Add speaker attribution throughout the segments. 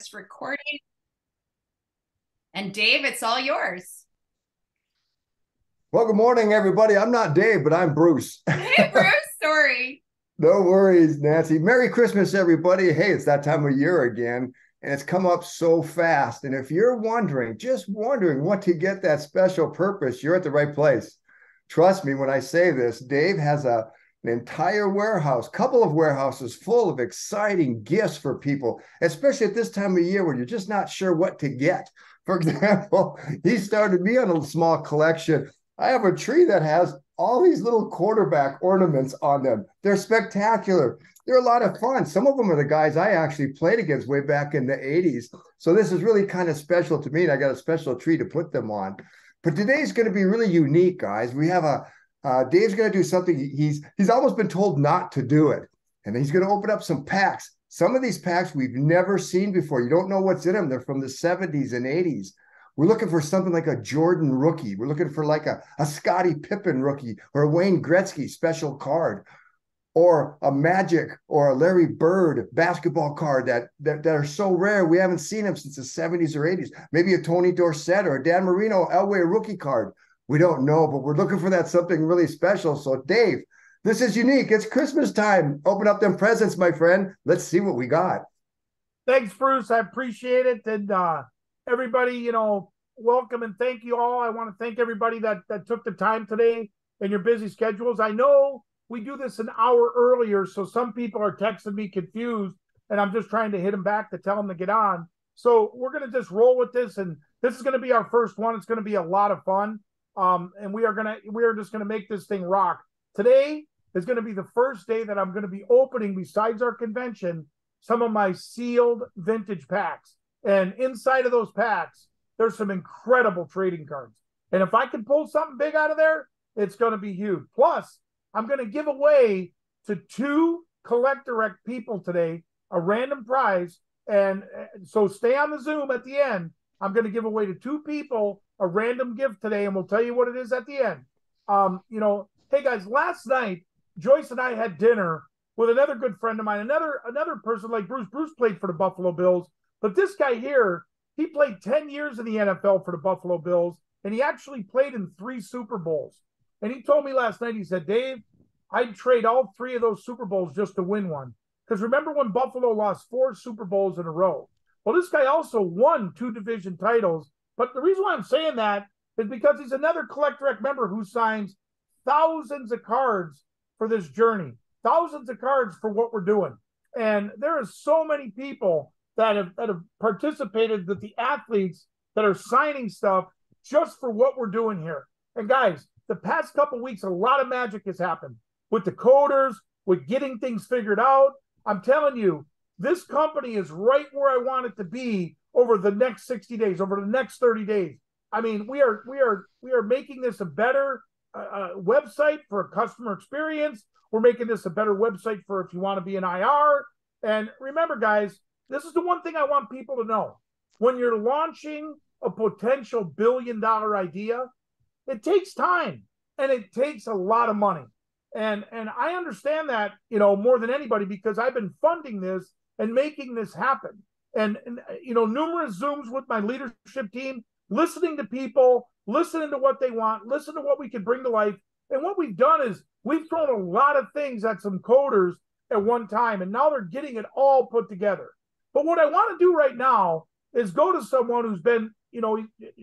Speaker 1: starts recording. And Dave, it's all yours.
Speaker 2: Well, good morning, everybody. I'm not Dave, but I'm Bruce.
Speaker 1: Hey, Bruce, sorry.
Speaker 2: No worries, Nancy. Merry Christmas, everybody. Hey, it's that time of year again, and it's come up so fast. And if you're just wondering what to get that special purpose, you're at the right place. Trust me when I say this, Dave has an entire warehouse, couple of warehouses full of exciting gifts for people, especially at this time of year when you're just not sure what to get. For example, he started me on a small collection. I have a tree that has all these little quarterback ornaments on them. They're spectacular. They're a lot of fun. Some of them are the guys I actually played against way back in the 80s. So this is really kind of special to me, and I got a special tree to put them on. But today's going to be really unique, guys. We have Dave's going to do something he's almost been told not to do it. And he's going to open up some packs. Some of these packs we've never seen before. You don't know what's in them. They're from the 70s and 80s. We're looking for something like a Jordan rookie. We're looking for like a Scottie Pippen rookie or a Wayne Gretzky special card or a Magic or a Larry Bird basketball card that are so rare. We haven't seen them since the 70s or 80s. Maybe a Tony Dorsett or a Dan Marino Elway rookie card. We don't know, but we're looking for that something really special. So Dave, this is unique. It's Christmas time. Open up them presents, my friend. Let's see what we got.
Speaker 3: Thanks, Bruce. I appreciate it. And everybody, welcome and thank you all. I want to thank everybody that took the time today in your busy schedules. I know we do this an hour earlier, so some people are texting me confused, and I'm just trying to hit them back to tell them to get on. So we're going to just roll with this, and this is going to be our first one. It's going to be a lot of fun, and we are just going to make this thing rock. Today is going to be the first day that I'm going to be opening, besides our convention, some of my sealed vintage packs. And inside of those packs, there's some incredible trading cards. And if I can pull something big out of there, it's going to be huge. Plus, I'm going to give away to 2 Collect Direct people today a random prize. And so stay on the Zoom at the end. I'm going to give away to 2 people a random gift today, and we'll tell you what it is at the end. Hey guys, last night, Joyce and I had dinner with another good friend of mine, another person like Bruce. Bruce played for the Buffalo Bills. But this guy here, he played 10 years in the NFL for the Buffalo Bills, and he actually played in 3 Super Bowls. And he told me last night, he said, Dave, I'd trade all 3 of those Super Bowls just to win one. Because remember when Buffalo lost 4 Super Bowls in a row? Well, this guy also won 2 division titles. But the reason why I'm saying that is because he's another Collect Direct member who signs thousands of cards for this journey, thousands of cards for what we're doing. And there are so many people that have participated with the athletes that are signing stuff just for what we're doing here. And guys, the past couple of weeks, a lot of magic has happened with the coders, with getting things figured out. I'm telling you, this company is right where I want it to be over the next 60 days, over the next 30 days. I mean, we are making this a better website for a customer experience. We're making this a better website for if you want to be an IR. And remember, guys, this is the one thing I want people to know. When you're launching a potential billion-dollar idea, it takes time and it takes a lot of money. And I understand that, more than anybody, because I've been funding this and making this happen. And numerous Zooms with my leadership team, listening to people, listening to what they want, listen to what we can bring to life. And what we've done is we've thrown a lot of things at some coders at one time, and now they're getting it all put together. But what I want to do right now is go to someone who's been,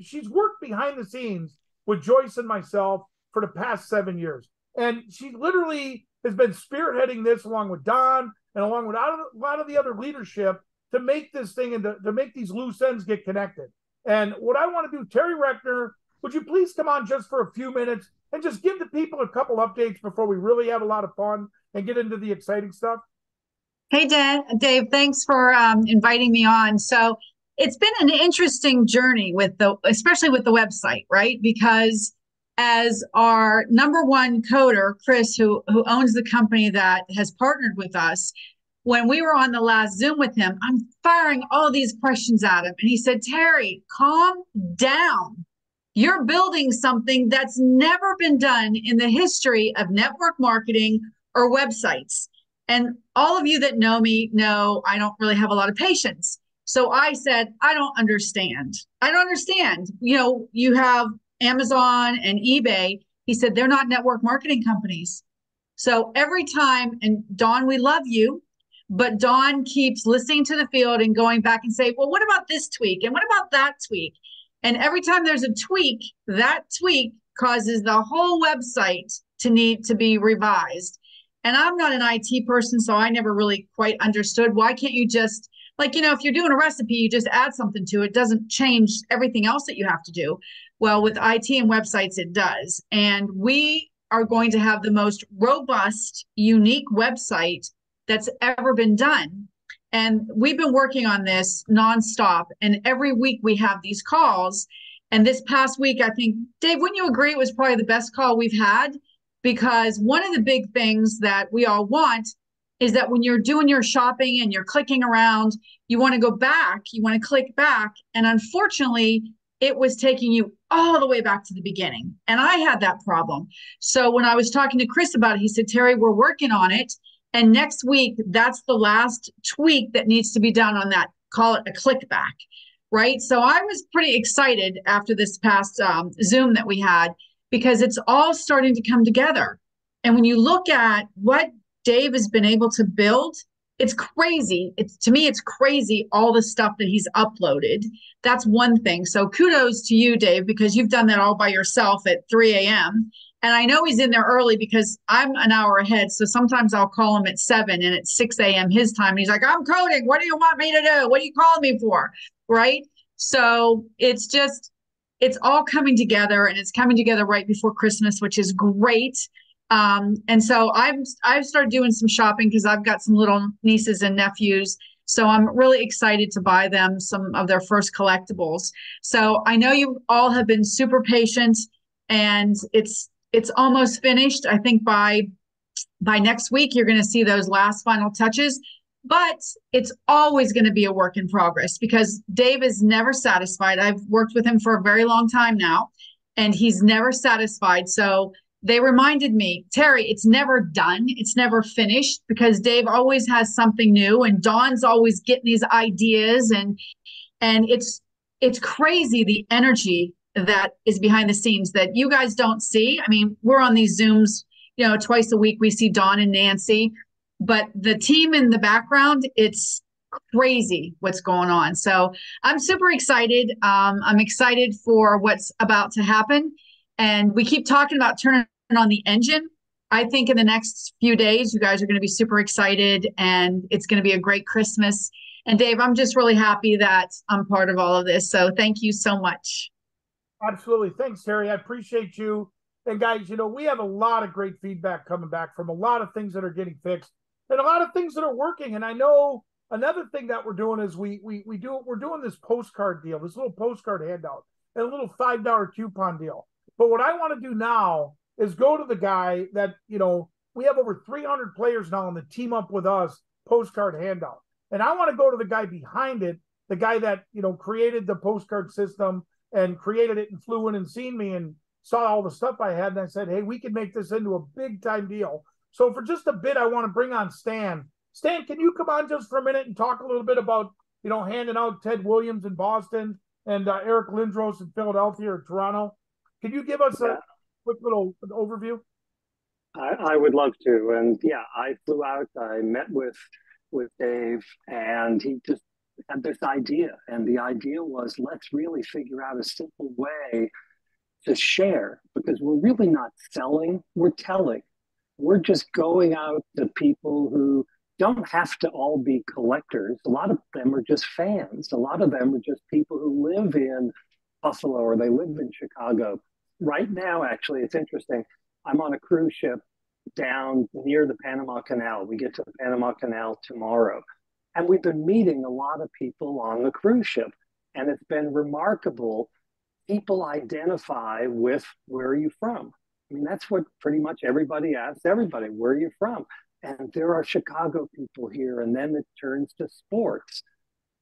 Speaker 3: she's worked behind the scenes with Joyce and myself for the past 7 years. And she literally has been spearheading this along with Don and along with a lot of the other leadership to make this thing and to make these loose ends get connected. And what I want to do, Terry Reckner, would you please come on just for a few minutes and just give the people a couple updates before we really have a lot of fun and get into the exciting stuff?
Speaker 4: Hey, Dave, thanks for inviting me on. So it's been an interesting journey especially with the website, right? Because as our number one coder, Chris, who owns the company that has partnered with us, when we were on the last Zoom with him, I'm firing all these questions at him. And he said, Terry, calm down. You're building something that's never been done in the history of network marketing or websites. And all of you that know me know I don't really have a lot of patience. So I said, I don't understand. I don't understand. You have Amazon and eBay. He said, they're not network marketing companies. So every time, and Dawn, we love you, but Dawn keeps listening to the field and going back and say, well, what about this tweak? And what about that tweak? And every time there's a tweak, that tweak causes the whole website to need to be revised. And I'm not an IT person, so I never really quite understood, why can't you just, like, if you're doing a recipe, you just add something to it. It doesn't change everything else that you have to do. Well, with IT and websites, it does. And we are going to have the most robust, unique website that's ever been done. And we've been working on this nonstop. And every week we have these calls. And this past week, I think, Dave, wouldn't you agree it was probably the best call we've had? Because one of the big things that we all want is that when you're doing your shopping and you're clicking around, you want to go back, you want to click back. And unfortunately, it was taking you all the way back to the beginning. And I had that problem. So when I was talking to Chris about it, he said, Terry, we're working on it. And next week, that's the last tweak that needs to be done on that. Call it a click back, right? So I was pretty excited after this past Zoom that we had, because it's all starting to come together. And when you look at what Dave has been able to build, it's crazy. To me, it's crazy, all the stuff that he's uploaded. That's one thing. So kudos to you, Dave, because you've done that all by yourself at 3 a.m. And I know he's in there early because I'm an hour ahead. So sometimes I'll call him at 7 and it's 6 a.m. his time. And he's like, I'm coding. What do you want me to do? What are you calling me for? Right. So it's all coming together, and it's coming together right before Christmas, which is great. And so I've started doing some shopping because I've got some little nieces and nephews. So I'm really excited to buy them some of their first collectibles. So I know you all have been super patient, and it's almost finished. I think by next week, you're going to see those last final touches, but it's always going to be a work in progress because Dave is never satisfied. I've worked with him for a very long time now, and he's never satisfied. So they reminded me, Terry, it's never done. It's never finished because Dave always has something new, and Dawn's always getting these ideas, and it's crazy the energy that is behind the scenes that you guys don't see. I mean, we're on these Zooms, twice a week. We see Dawn and Nancy, but the team in the background, it's crazy what's going on. So I'm super excited. I'm excited for what's about to happen. And we keep talking about turning on the engine. I think in the next few days, you guys are going to be super excited, and it's going to be a great Christmas. And Dave, I'm just really happy that I'm part of all of this. So thank you so much.
Speaker 3: Absolutely. Thanks, Terry. I appreciate you. And guys, we have a lot of great feedback coming back from a lot of things that are getting fixed and a lot of things that are working. And I know another thing that we're doing is we're doing this postcard deal, this little postcard handout, and a little $5 coupon deal. But what I want to do now is go to the guy that, we have over 300 players now on the Team Up With Us postcard handout. And I want to go to the guy behind it, the guy that, created the postcard system and created it and flew in and seen me and saw all the stuff I had. And I said, hey, we could make this into a big time deal. So for just a bit, I want to bring on Stan. Stan, can you come on just for a minute and talk a little bit about, handing out Ted Williams in Boston and Eric Lindros in Philadelphia or Toronto? Can you give us a quick little overview?
Speaker 5: I would love to. And yeah, I flew out, I met with Dave, and he just had this idea. And the idea was, let's really figure out a simple way to share, because we're really not selling, we're telling. We're just going out to people who don't have to all be collectors. A lot of them are just fans. A lot of them are just people who live in Buffalo or they live in Chicago. Right now, actually, it's interesting. I'm on a cruise ship down near the Panama Canal. We get to the Panama Canal tomorrow. And we've been meeting a lot of people on the cruise ship. And it's been remarkable. People identify with, where are you from? I mean, that's what pretty much everybody asks everybody, where are you from? And there are Chicago people here. And then it turns to sports.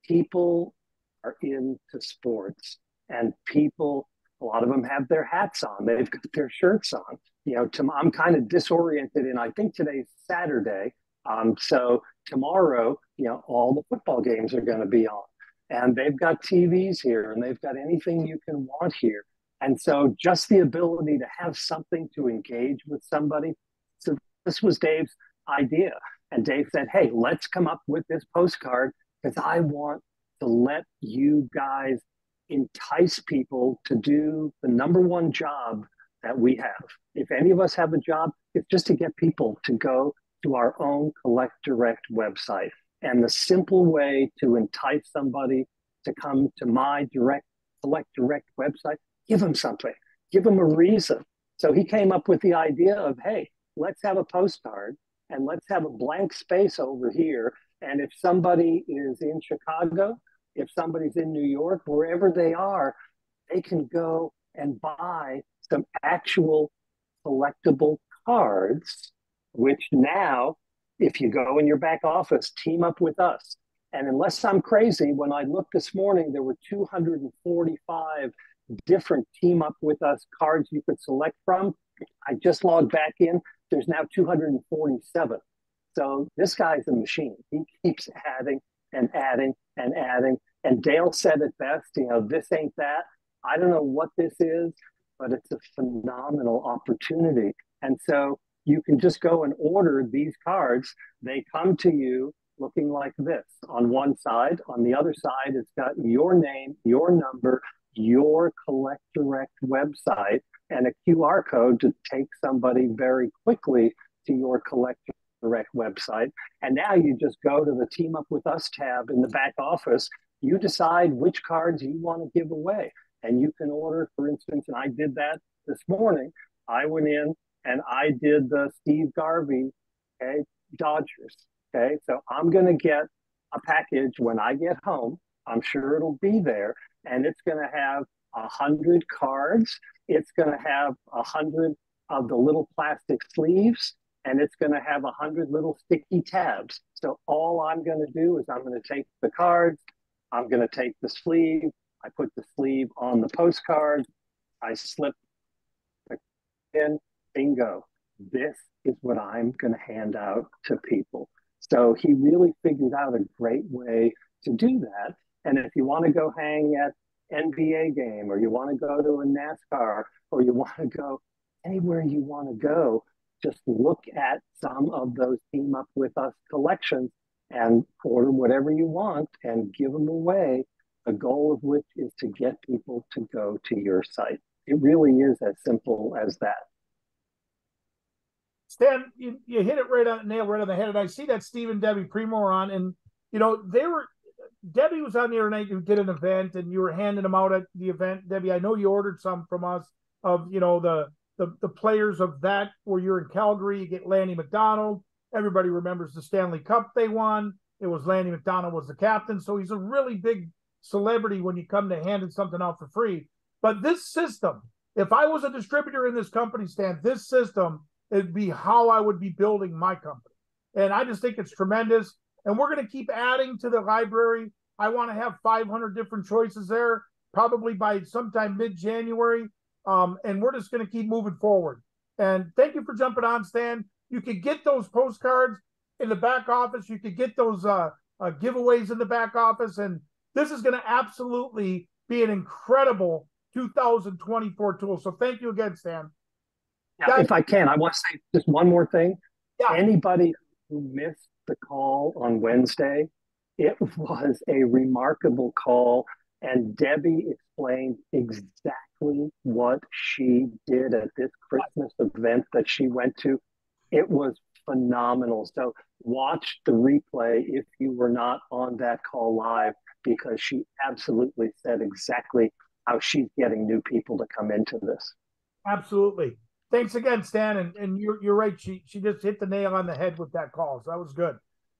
Speaker 5: People are into sports. And people, a lot of them have their hats on. They've got their shirts on. I'm kind of disoriented, and I think today's Saturday. So tomorrow, all the football games are going to be on. and they've got TVs here, and they've got anything you can want here. And so just the ability to have something to engage with somebody. So this was Dave's idea. And Dave said, hey, let's come up with this postcard because I want to let you guys entice people to do the number one job that we have. If any of us have a job, it's just to get people to go to our own Collect Direct website. And the simple way to entice somebody to come to my Collect Direct website, give them something, give them a reason. So he came up with the idea of, hey, let's have a postcard and let's have a blank space over here. And if somebody is in Chicago, if somebody's in New York, wherever they are, they can go and buy some actual collectible cards, which now, if you go in your back office, team up with us. And unless I'm crazy, when I looked this morning, there were 245 different team up with us cards you could select from. I just logged back in. There's now 247. So this guy's a machine. He keeps adding and adding and adding. And Dale said it best, this ain't that. I don't know what this is, but it's a phenomenal opportunity. And so you can just go and order these cards. They come to you looking like this on one side. On the other side, it's got your name, your number, your Collect Direct website, and a QR code to take somebody very quickly to your Collect Direct website. And now you just go to the Team Up With Us tab in the back office. You decide which cards you want to give away. And you can order, for instance, and I did that this morning. I went in and I did the Steve Garvey, okay, Dodgers. Okay, so I'm going to get a package when I get home. I'm sure it'll be there, and it's going to have 100 cards. It's going to have 100 of the little plastic sleeves, and it's going to have 100 little sticky tabs. So all I'm going to do is I'm going to take the cards, I'm going to take the sleeve, I put the sleeve on the postcard, I slip the in, bingo. This is what I'm going to hand out to people. So he really figured out a great way to do that. And if you want to go hang at NBA game, or you want to go to a NASCAR, or you want to go anywhere you want to go, just look at some of those Team Up With Us collections and order whatever you want and give them away. The goal of which is to get people to go to your site. It really is as simple as that.
Speaker 3: Stan, you hit it right on the nail, right on the head. And I see that Steve and Debbie Primo are on, and Debbie was on the other night who did an event, and you were handing them out at the event. Debbie, I know you ordered some from us of the players of that where you're in Calgary. You get Lanny McDonald. Everybody remembers the Stanley Cup they won. It was Lanny McDonald was the captain, so he's a really big celebrity when you come to handing something out for free. But this system, if I was a distributor in this company, Stan, this system, it'd be how I would be building my company. And I just think it's tremendous. And we're going to keep adding to the library. I want to have 500 different choices there, probably by sometime mid-January. And we're just going to keep moving forward. And thank you for jumping on, Stan. You could get those postcards in the back office. You could get those giveaways in the back office. And this is going to absolutely be an incredible 2024 tool. So thank you again, Stan.
Speaker 5: Yeah, if I can, I want to say just one more thing.
Speaker 3: Yeah.
Speaker 5: Anybody who missed the call on Wednesday, it was a remarkable call. And Debbie explained exactly what she did at this Christmas event that she went to. It was phenomenal. So watch the replay if you were not on that call live, because she absolutely said exactly how she's getting new people to come into this.
Speaker 3: Absolutely. Thanks again, Stan. And you're right. She just hit the nail on the head with that call. So that was good.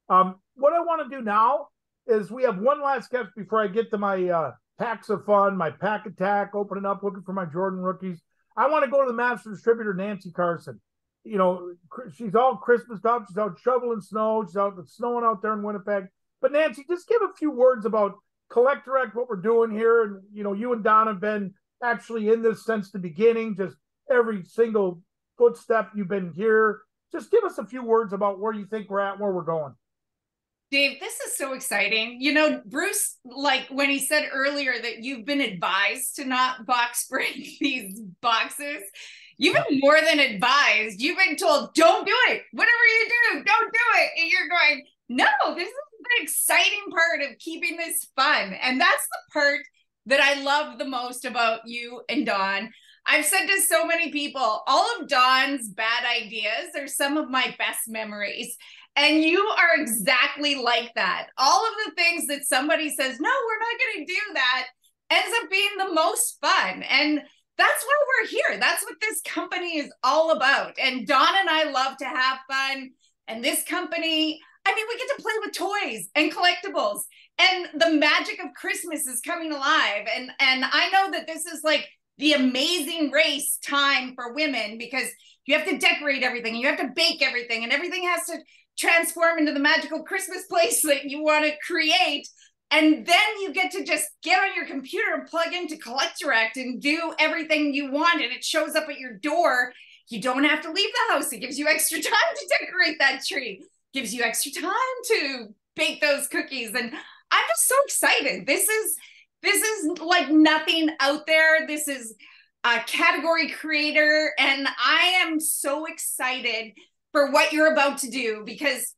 Speaker 3: What I want to do now is we have one last sketch before I get to my packs of fun, my pack attack, opening up, looking for my Jordan rookies. I want to go to the master distributor, Nancy Carson. She's all Christmas up. She's out shoveling snow. She's out snowing out there in Winnipeg. But Nancy, just give a few words about Collect Direct, what we're doing here. And, you and Don have been actually in this since the beginning, just every single footstep you've been here. Just give us a few words about where you think we're at, where we're going.
Speaker 1: Dave, this is so exciting. You know, Bruce, like when he said earlier that you've been advised to not box break these boxes, you've been more than advised. You've been told, don't do it. Whatever you do, don't do it. And you're going, no, this is the exciting part of keeping this fun. And that's the part that I love the most about you and Dawn. I've said to so many people, all of Dawn's bad ideas are some of my best memories. And you are exactly like that. All of the things that somebody says, no, we're not going to do that, ends up being the most fun. And that's why we're here. That's what this company is all about. And Dawn and I love to have fun. And this company, I mean, we get to play with toys and collectibles. And the magic of Christmas is coming alive. And I know that this is like the amazing race time for women, because you have to decorate everything, and you have to bake everything, and everything has to transform into the magical Christmas place that you want to create. And then you get to just get on your computer and plug into CollectDirect and do everything you want, and it shows up at your door. You don't have to leave the house. It gives you extra time to decorate that tree, gives you extra time to bake those cookies. And I'm just so excited. This is like nothing out there. This is a category creator, and I am so excited for what you're about to do, because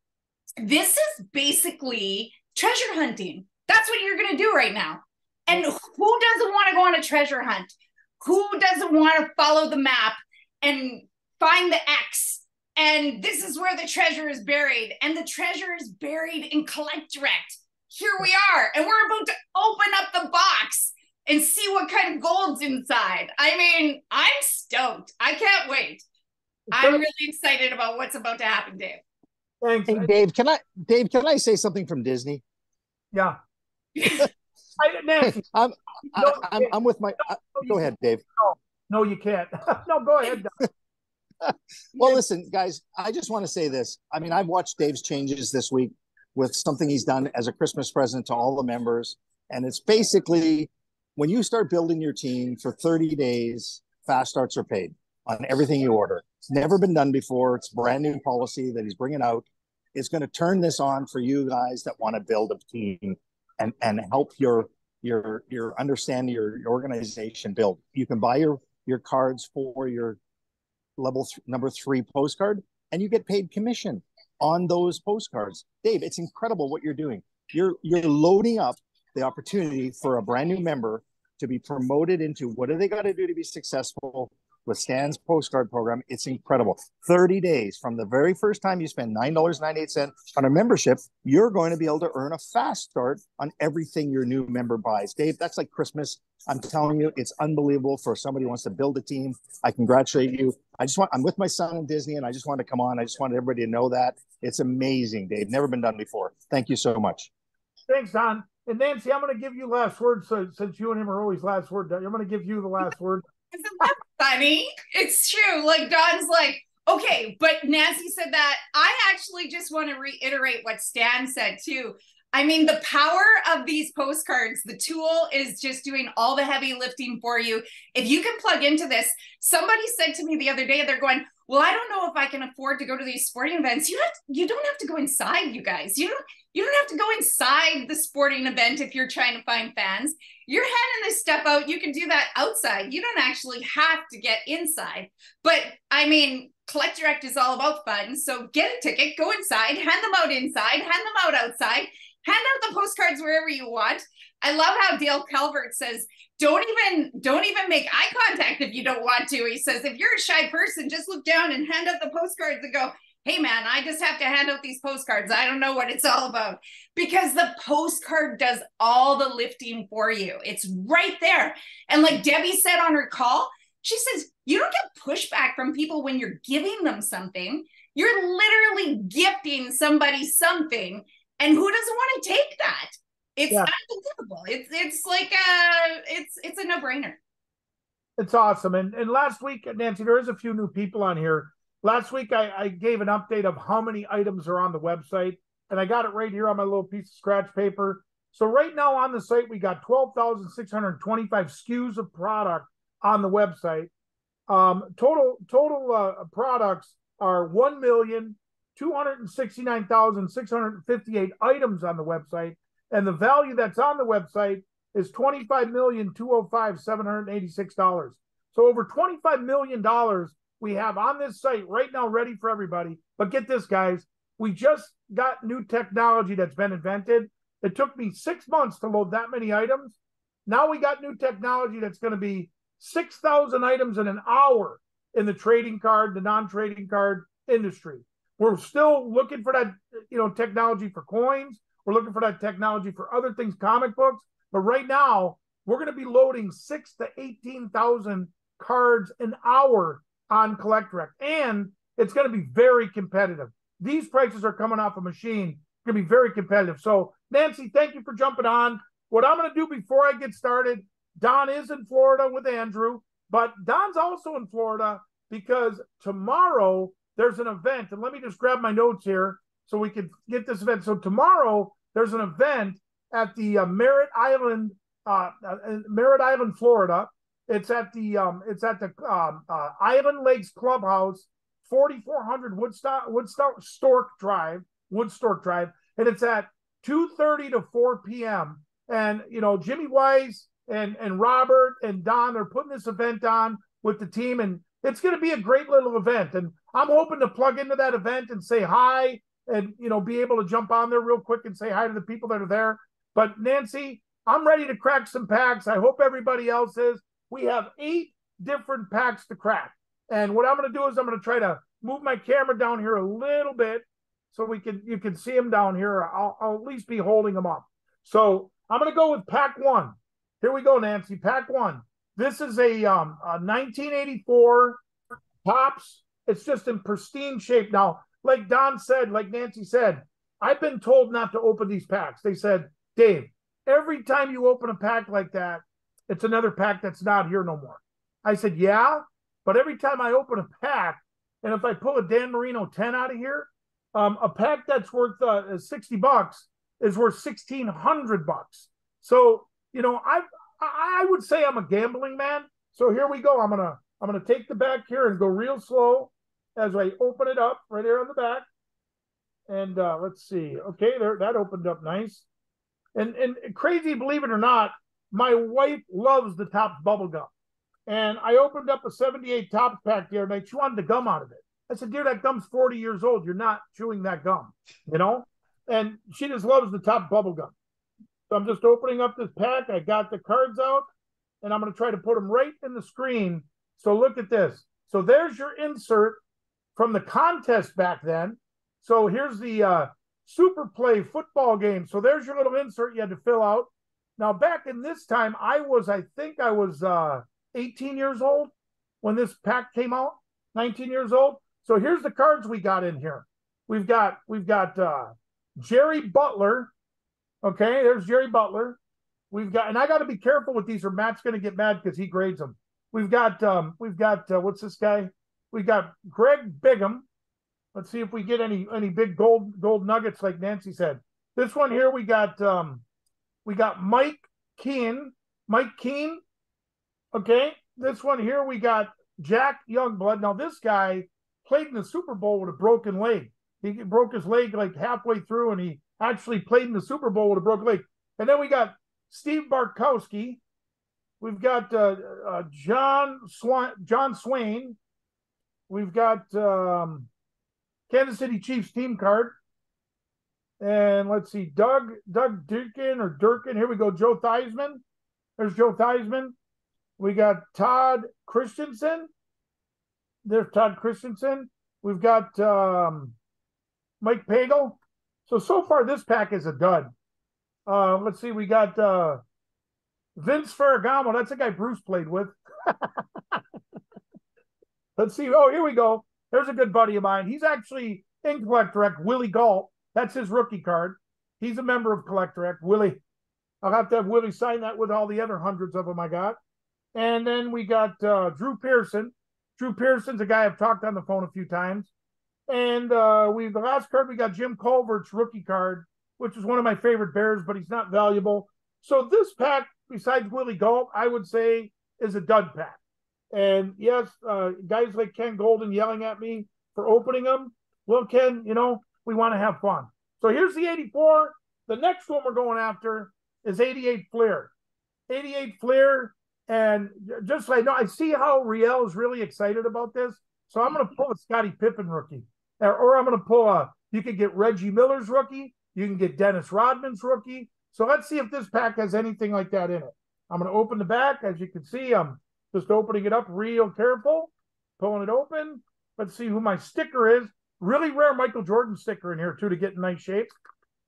Speaker 1: this is basically treasure hunting. That's what you're going to do right now. And who doesn't want to go on a treasure hunt? Who doesn't want to follow the map and find the X? And this is where the treasure is buried. And the treasure is buried in CollectDirect. Here we are. And we're about to open up the box and see what kind of gold's inside. I mean, I'm stoked. I can't wait. I'm really excited about what's about to happen, Dave.
Speaker 3: Thanks.
Speaker 6: Hey, Dave, can I say something from Disney?
Speaker 3: Yeah. Nancy.
Speaker 6: I'm with my, go ahead, Dave.
Speaker 3: No, you can't. No, go ahead.
Speaker 6: Well, listen, guys, I just want to say this. I mean, I've watched Dave's changes this week with something he's done as a Christmas present to all the members. And it's basically, when you start building your team for 30 days, fast starts are paid on everything you order. It's never been done before. It's a brand new policy that he's bringing out. It's going to turn this on for you guys that want to build a team and help your understanding your organization build. You can buy your cards for your number 3 postcard, and you get paid commission on those postcards. Dave, it's incredible what you're doing. You're loading up the opportunity for a brand new member to be promoted into what do they got to do to be successful with Stan's postcard program. It's incredible. 30 days from the very first time you spend $9.98 on a membership, you're going to be able to earn a fast start on everything your new member buys. Dave, that's like Christmas. I'm telling you, it's unbelievable for somebody who wants to build a team. I congratulate you. I'm with my son in Disney, and I just wanted to come on. I just wanted everybody to know that. It's amazing, Dave. Never been done before. Thank you so much.
Speaker 3: Thanks, Don. And Nancy, I'm going to give you last word. So since you and him are always last word, I'm going to give you the last word.
Speaker 1: Isn't that funny? It's true. Like Don's like, okay, but Nancy said that. I actually just want to reiterate what Stan said too. I mean, the power of these postcards, the tool is just doing all the heavy lifting for you. If you can plug into this, somebody said to me the other day, they're going, well, I don't know if I can afford to go to these sporting events. You don't have to go inside, you guys. You don't have to go inside the sporting event if you're trying to find fans. You're handing this stuff out. You can do that outside. You don't actually have to get inside. But I mean, CollectDirect is all about fun. So get a ticket, go inside, hand them out inside, hand them out outside, hand out the postcards wherever you want. I love how Dale Calvert says, don't even make eye contact if you don't want to. He says, if you're a shy person, just look down and hand out the postcards and go, hey man, I just have to hand out these postcards. I don't know what it's all about. Because the postcard does all the lifting for you. It's right there. And like Debbie said on her call, she says, you don't get pushback from people when you're giving them something. You're literally gifting somebody something. And who doesn't want to take that? It's unbelievable. It's like it's a no-brainer.
Speaker 3: It's awesome. And last week, Nancy, there is a few new people on here. Last week, I gave an update of how many items are on the website, and I got it right here on my little piece of scratch paper. So right now on the site, we got 12,625 SKUs of product on the website. Total products are 1,000,000. 269,658 items on the website, and the value that's on the website is $25,205,786. So over $25 million we have on this site right now, ready for everybody. But get this, guys, we just got new technology that's been invented. It took me 6 months to load that many items. Now we got new technology that's going to be 6,000 items in an hour in the trading card, the non-trading card industry. We're still looking for that, technology for coins. We're looking for that technology for other things, comic books. But right now, we're going to be loading 6,000 to 18,000 cards an hour on CollectRec, and it's going to be very competitive. These prices are coming off a machine. It's going to be very competitive. So, Nancy, thank you for jumping on. What I'm going to do before I get started, Don is in Florida with Andrew, but Don's also in Florida because tomorrow there's an event. And let me just grab my notes here so we can get this event. So tomorrow there's an event at the Merritt Island, Florida. It's at the Island Lakes Clubhouse, 4400 Woodstock Drive, and it's at 2:30 to 4 p.m. And Jimmy Wise and Robert and Don, they're putting this event on with the team, and it's going to be a great little event. And I'm hoping to plug into that event and say hi, and be able to jump on there real quick and say hi to the people that are there. But Nancy, I'm ready to crack some packs. I hope everybody else is. We have 8 different packs to crack. And what I'm going to do is I'm going to try to move my camera down here a little bit so you can see them down here. I'll at least be holding them up. So I'm going to go with pack 1. Here we go, Nancy. Pack 1. This is a 1984 Topps. It's just in pristine shape. Now, like Don said, like Nancy said, I've been told not to open these packs. They said, Dave, every time you open a pack like that, it's another pack that's not here no more. I said, yeah, but every time I open a pack, and if I pull a Dan Marino 10 out of here, a pack that's worth $60 is worth $1,600. So, I would say I'm a gambling man. So here we go. I'm gonna take the back here and go real slow as I open it up right here on the back. And let's see. Okay, there, that opened up nice. And crazy, believe it or not, my wife loves the Topps bubble gum. And I opened up a 78 Topps pack the other night. She wanted the gum out of it. I said, dear, that gum's 40 years old. You're not chewing that gum, And she just loves the Topps bubble gum. So I'm just opening up this pack. I got the cards out, and I'm going to try to put them right in the screen. So look at this. So there's your insert from the contest back then. So here's the Super Play football game. So there's your little insert you had to fill out. Now, back in this time, I think I was 18 years old when this pack came out, 19 years old. So here's the cards we got in here. We've got Jerry Butler. Okay, there's Jerry Butler. And I got to be careful with these or Matt's going to get mad because he grades them. We've got what's this guy? We got Greg Bigham. Let's see if we get any big gold nuggets like Nancy said. This one here we got Mike Keane. Okay, this one here we got Jack Youngblood. Now this guy played in the Super Bowl with a broken leg. He broke his leg like halfway through, and he actually played in the Super Bowl with a broken leg. And then we got Steve Bartkowski. We've got John Swain. We've got Kansas City Chiefs team card. And let's see, Doug Durkin. Here we go, Joe Theismann. There's Joe Theismann. We got Todd Christensen. There's Todd Christensen. We've got Mike Pagel. So far, this pack is a dud. Let's see, we got Vince Ferragamo. That's the guy Bruce played with. Let's see. Oh, here we go. There's a good buddy of mine. He's actually in CollectRec, Willie Galt. That's his rookie card. He's a member of CollectRec. Willie, I'll have to have Willie sign that with all the other hundreds of them I got. And then we got Drew Pearson. Drew Pearson's a guy I've talked on the phone a few times. And the last card, we got Jim Culvert's rookie card, which is one of my favorite Bears, but he's not valuable. So this pack, besides Willie Galt, I would say is a dud pack. And yes, guys like Ken Golden yelling at me for opening them. Well, Ken, we want to have fun. So here's the 84. The next one we're going after is 88 Fleer. 88 Fleer. And just so I know, I see how Riel is really excited about this. So I'm going to pull a Scottie Pippen rookie. Or I'm going to pull you can get Reggie Miller's rookie. You can get Dennis Rodman's rookie. So let's see if this pack has anything like that in it. I'm going to open the back. As you can see, I'm just opening it up real careful, pulling it open. Let's see who my sticker is. Really rare Michael Jordan sticker in here, too, to get in nice shape.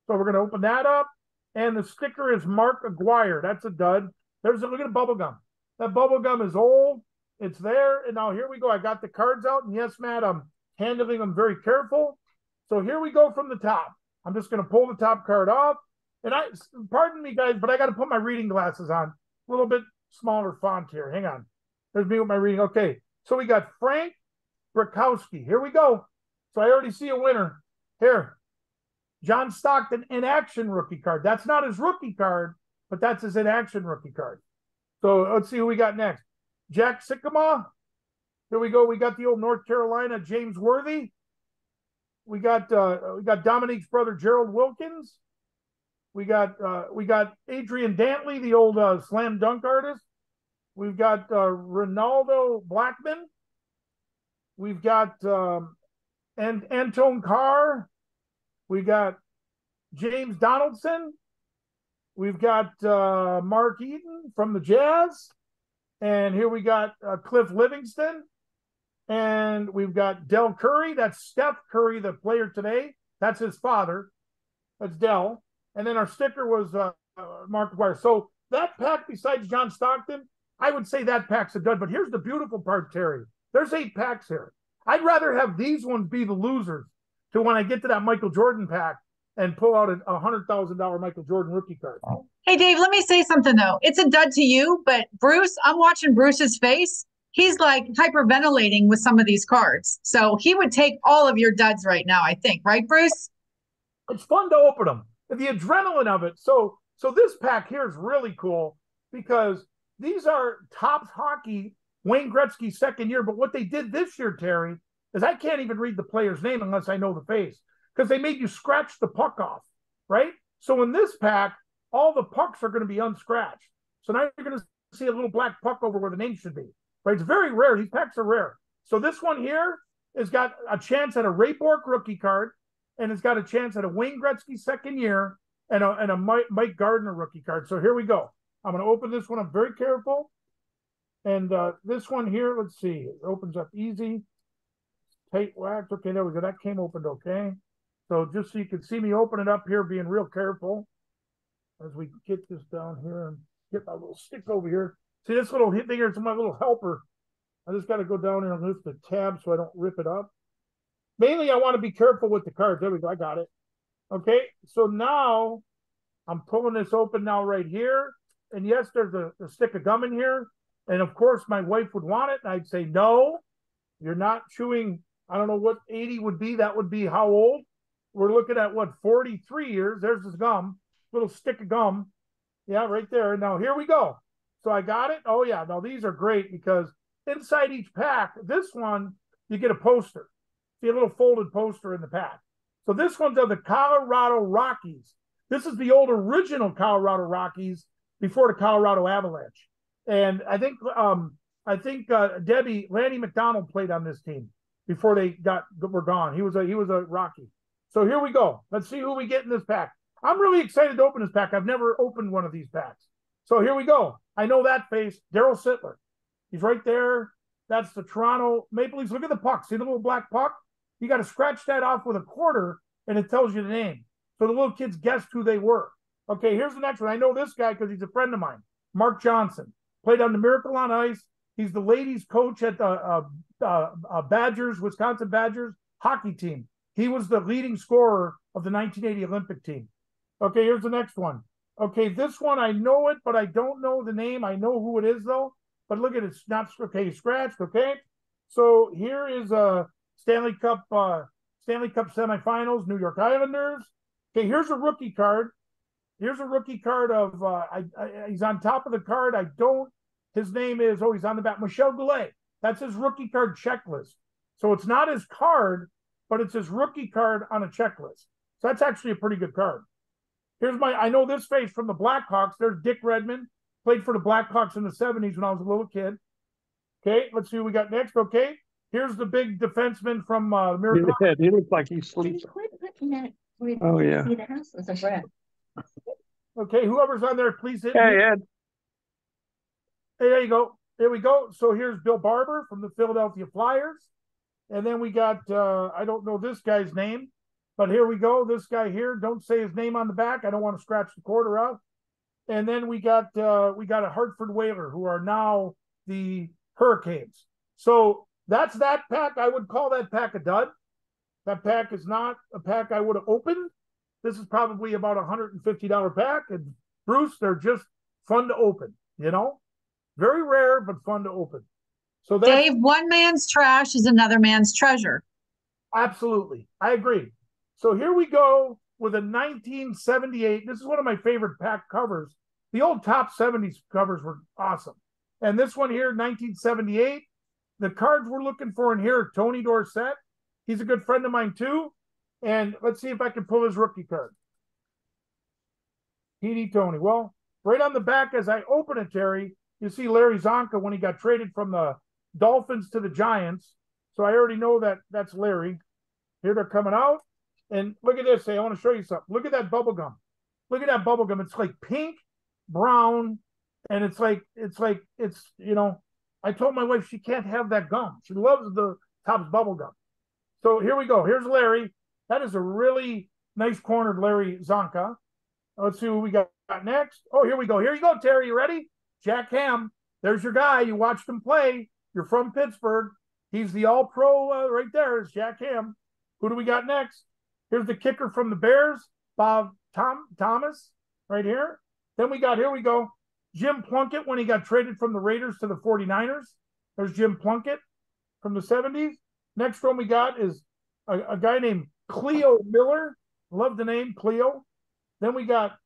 Speaker 3: So we're going to open that up. And the sticker is Mark Aguirre. That's a dud. Look at the bubble gum. That bubble gum is old. It's there. And now here we go. I got the cards out. And yes, Matt, I'm handling them very careful. So here we go from the top. I'm just going to pull the top card off. And pardon me, guys, but I got to put my reading glasses on. A little bit smaller font here. Hang on. There's me with my reading. Okay. So we got Frank Brakowski. Here we go. So I already see a winner. Here. John Stockton in action rookie card. That's not his rookie card, but that's his in action rookie card. So let's see who we got next. Jack Sycamore. Here we go. We got the old North Carolina James Worthy. We got Dominique's brother Gerald Wilkins. We got Adrian Dantley, the old slam dunk artist. We've got Ronaldo Blackman. We've got Antone Carr. We got James Donaldson. We've got Mark Eaton from the Jazz. And here we got Cliff Livingston. And we've got Del Curry. That's Steph Curry, the player today. That's his father. That's Del. And then our sticker was Mark Aguirre. So that pack, besides John Stockton, I would say that pack's a dud. But here's the beautiful part, Terry. There's 8 packs here. I'd rather have these ones be the losers to when I get to that Michael Jordan pack and pull out a $100,000 Michael Jordan rookie card.
Speaker 4: Hey, Dave, let me say something, though. It's a dud to you, but Bruce, I'm watching Bruce's face. He's like hyperventilating with some of these cards. So he would take all of your duds right now, I think. Right, Bruce?
Speaker 3: It's fun to open them. The adrenaline of it. So this pack here is really cool because these are Topps Hockey, Wayne Gretzky's second year. But what they did this year, Terry, is I can't even read the player's name unless I know the face because they made you scratch the puck off, right? So in this pack, all the pucks are going to be unscratched. So now you're going to see a little black puck over where the name should be, right? It's very rare. These packs are rare. So this one here has got a chance at a Ray Bork rookie card, and it's got a chance at a Wayne Gretzky second year and a Mike Gardner rookie card. So here we go. I'm going to open this one up very careful. And this one here, let's see. It opens up easy. Tight wax. Okay, there we go. That came opened okay. So just so you can see me open it up here, being real careful as we get this down here and get my little stick over here. See this little hit thing here? It's my little helper. I just got to go down here and lift the tab so I don't rip it up. Mainly, I want to be careful with the cards. There we go. I got it. Okay, so now I'm pulling this open now right here. And yes, there's a stick of gum in here. And of course, my wife would want it. And I'd say, no, you're not chewing. I don't know what 80 would be. That would be how old? We're looking at what, 43 years. There's this gum, little stick of gum. Yeah, right there. Now, here we go. So I got it. Oh, yeah. Now, these are great because inside each pack, this one, you get a poster. See a little folded poster in the pack. So this one's of the Colorado Rockies. This is the old original Colorado Rockies before the Colorado Avalanche. And I think Lanny McDonald played on this team before they were gone. He was a Rocky. So here we go. Let's see who we get in this pack. I'm really excited to open this pack. I've never opened one of these packs. So here we go. I know that face, Darryl Sittler. He's right there. That's the Toronto Maple Leafs. Look at the puck. See the little black puck? You got to scratch that off with a quarter, and it tells you the name. So the little kids guessed who they were. Okay, here's the next one. I know this guy because he's a friend of mine. Mark Johnson. Played on the Miracle on Ice. He's the ladies' coach at the Badgers, Wisconsin Badgers hockey team. He was the leading scorer of the 1980 Olympic team. Okay, here's the next one. Okay, this one, I know it, but I don't know the name. I know who it is, though. But look at it. It's not, okay, scratched, okay? So here is a Stanley Cup semifinals, New York Islanders. Okay, here's a rookie card. Here's a rookie card of, he's on top of the card. His name is, he's on the back, Michel Goulet. That's his rookie card checklist. So it's not his card, but it's his rookie card on a checklist. So that's actually a pretty good card. I know this face from the Blackhawks. There's Dick Redmond, played for the Blackhawks in the 70s when I was a little kid. Okay, let's see what we got next. Okay, here's the big defenseman from Miracle.
Speaker 7: He looks like he's sleeping. Oh, yeah.
Speaker 3: Okay, whoever's on there, please hit
Speaker 7: Hey,
Speaker 3: me.
Speaker 7: Ed.
Speaker 3: Hey, there you go. There we go. So here's Bill Barber from the Philadelphia Flyers. And then we got, I don't know this guy's name, but here we go. This guy here, don't say his name on the back. I don't want to scratch the quarter out. And then we got a Hartford Whaler, who are now the Hurricanes. So that's that pack. I would call that pack a dud. That pack is not a pack I would have opened. This is probably about $150 pack. And Bruce, they're just fun to open, you know? Very rare, but fun to open. So that's,
Speaker 4: Dave, one man's trash is another man's treasure.
Speaker 3: absolutely. I agree. So here we go with a 1978. This is one of my favorite pack covers. The old top 70s covers were awesome. And this one here, 1978. The cards we're looking for in here are Tony Dorsett. He's a good friend of mine too. And let's see if I can pull his rookie card. TD Tony. Well, right on the back as I open it, Terry, you see Larry Zonka when he got traded from the Dolphins to the Giants. So I already know that that's Larry. Here they're coming out. And look at this. Hey, I want to show you something. Look at that bubble gum. Look at that bubble gum. It's like pink, brown, and it's you know, I told my wife she can't have that gum. She loves the Topps bubble gum. So here we go. Here's Larry. That is a really nice cornered Larry Zonka. Let's see what we got next. Oh, here we go. Here you go, Terry. You ready? Jack Ham. There's your guy. You watched him play. You're from Pittsburgh. He's the all-pro right there. Is Jack Ham. Who do we got next? Here's the kicker from the Bears, Bob Thomas, right here. Then here we go, Jim Plunkett when he got traded from the Raiders to the 49ers. There's Jim Plunkett from the 70s. Next one we got is a guy named Cleo Miller. Love the name, Cleo. Then we got